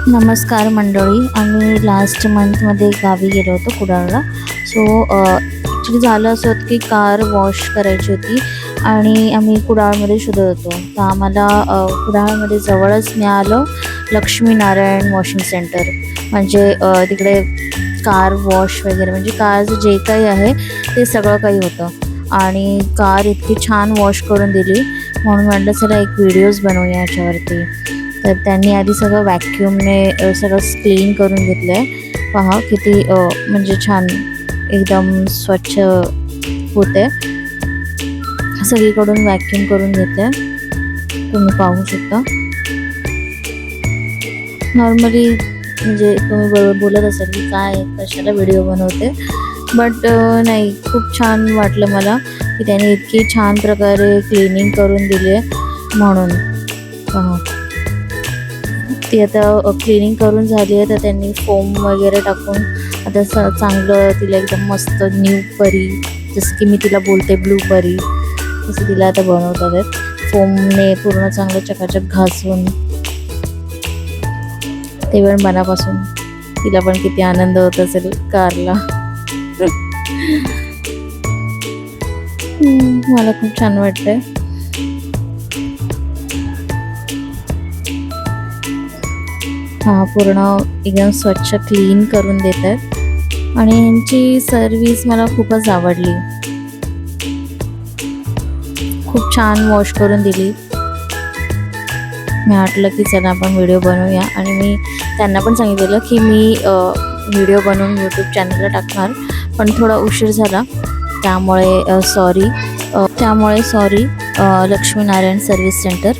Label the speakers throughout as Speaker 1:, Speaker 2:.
Speaker 1: नमस्कार मंडळी. आम्ही लास्ट मंथमध्ये गावी गेलो होतो कुडाळला. सो ॲक्च्युली झालं असं होतं की कार वॉश करायची होती आणि आम्ही कुडाळमध्ये शोधत होतो. तर आम्हाला कुडाळमध्ये जवळच मिळालं लक्ष्मीनारायण वॉशिंग सेंटर. म्हणजे तिकडे कार वॉश वगैरे म्हणजे कारचं जे काही आहे ते सगळं काही होतं आणि कार इतकी छान वॉश करून दिली. म्हणून म्हटलं चला एक व्हिडिओज बनवूया याच्यावरती. तर त्यांनी आधी सगळं व्हॅक्यूमने सगळं क्लीन करून घेतलं आहे. पहा किती म्हणजे छान एकदम स्वच्छ होते. सगळीकडून व्हॅक्यूम करून घेतलं आहे, तुम्ही पाहू शकता. नॉर्मली म्हणजे तुम्ही बरोबर बोलत असाल की काय कशाला व्हिडिओ बनवते, बट नाही, खूप छान वाटलं मला की त्याने इतकी छान प्रकारे क्लिनिंग करून दिली आहे. म्हणून पहा ती आता क्लिनिंग करून झाली आहे. तर त्यांनी फोम वगैरे टाकून आता चांगलं तिला एकदम मस्त न्यू परी, जसं की मी तिला बोलते ब्लू परी, तसं तिला आता बनवतात आहेत. फोमने पूर्ण चांगलं चकाचक घासून. ते पण मनापासून तिला पण किती आनंद होत असेल कारला. मला खूप छान वाटतंय. हा पूर्ण एकदम स्वच्छ क्लीन करून देत आहेत आणि यांची सर्विस मला खूपच आवडली. खूप छान वॉश करून दिली. मी वाटलं की चला आपण व्हिडिओ बनवूया आणि मी त्यांना पण सांगितलेलं की मी व्हिडिओ बनवून यूट्यूब चॅनलला टाकणार, पण थोडा उशीर झाला त्यामुळे सॉरी लक्ष्मीनारायण सर्व्हिस सेंटर.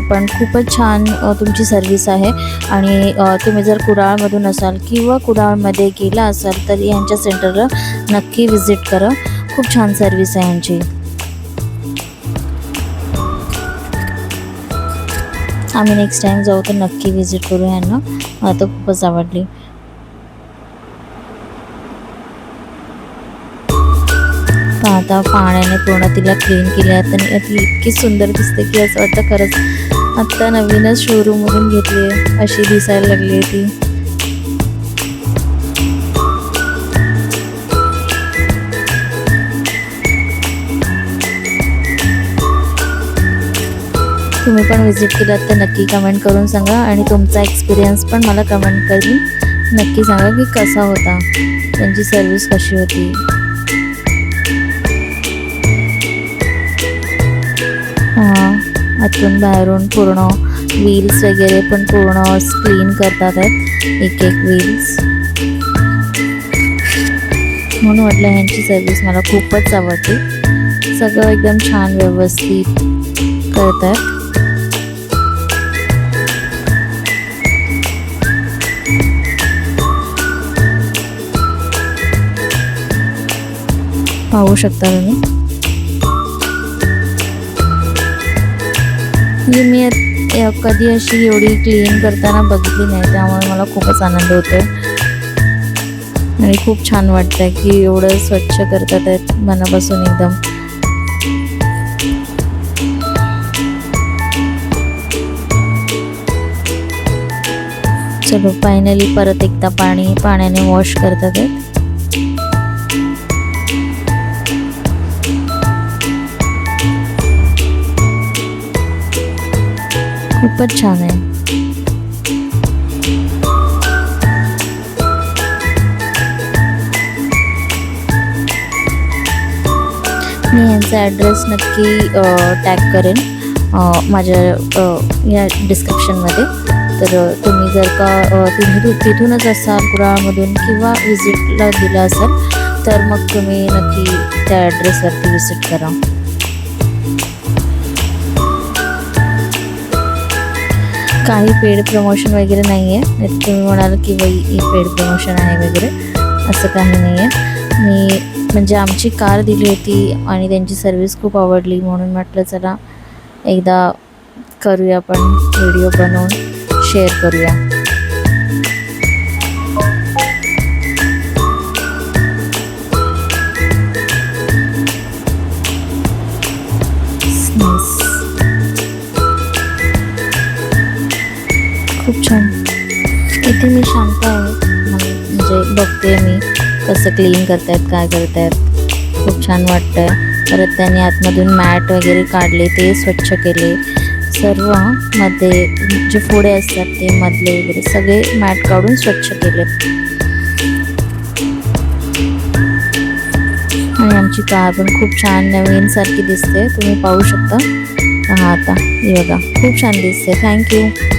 Speaker 1: पण खूपच छान तुमची सर्विस आहे आणि तुम्ही जर कुडाळमधून असाल किंवा कुडाळमध्ये गेला असाल तर यांच्या सेंटरला नक्की विजिट करा. खूप छान सर्विस आहे यांची. आम्ही नेक्स्ट टाईम जाऊ तर नक्की विजिट करू यांना. मला तर खूपच आवडली. आता पाण्याने पूर्ण तिला क्लीन केलं आहे आणि ती इतकी सुंदर दिसते की असं वाटतं खरंच आत्ता नवीनच शोरूममधून घेतली आहे अशी दिसायला लागली आहे ती. तुम्ही पण विजिट केलात तर नक्की कमेंट करून सांगा आणि तुमचा एक्सपिरियन्स पण मला कमेंट करून नक्की सांगा की कसा होता, त्यांची सर्विस कशी होती. आतून बाहेरून पूर्ण व्हील्स वगैरे पण पूर्ण क्लीन करतात आहेत, एक एक व्हील्स. म्हणून म्हटलं ह्यांची सर्विस मला खूपच आवडली. सगळं एकदम छान व्यवस्थित करतात. पाहू शकता तुम्ही. म्हणजे मी कधी अशी एवढी क्लीन करताना बघितली नाही, त्यामुळे मला खूपच आनंद होतो आणि खूप छान वाटतं की एवढं स्वच्छ करतात आहेत मनापासून एकदम. चलो फायनली परत एकदा पाण्याने वॉश करतात आहेत. खूपच छान आहे. मी यांचा ॲड्रेस नक्की टॅग करेन माझ्या या डिस्क्रिप्शनमध्ये. तर तुम्ही जर का तिथूनच असाल कुडाळमधून किंवा विजिटला दिला असाल तर मग तुम्ही नक्की त्या ॲड्रेसवरती विजिट करा. काही पेड प्रमोशन वगैरे नाही आहे. तुम्ही म्हणाल की बाई ही पेड प्रमोशन आहे वगैरे, असं काही नाही आहे. मी म्हणजे आमची कार दिली होती आणि त्यांची सर्विस खूप आवडली म्हणून म्हटलं चला एकदा करूया, आपण व्हिडिओ बनवून शेअर करूया. खूप छान. इथे मी शांत आहे, म्हणजे बघते मी कसं क्लीन करतायत, काय करतायत. खूप छान वाटतंय. परत त्यांनी आतमधून मॅट वगैरे काढले, ते स्वच्छ केले. सर्व मध्ये जे फोडे असतात ते मधले वगैरे सगळे मॅट काढून स्वच्छ केले. आणि आमची कार पण खूप छान नवीन सारखी दिसते, तुम्ही पाहू शकता. हा आता हे बघा, खूप छान दिसते. थँक्यू.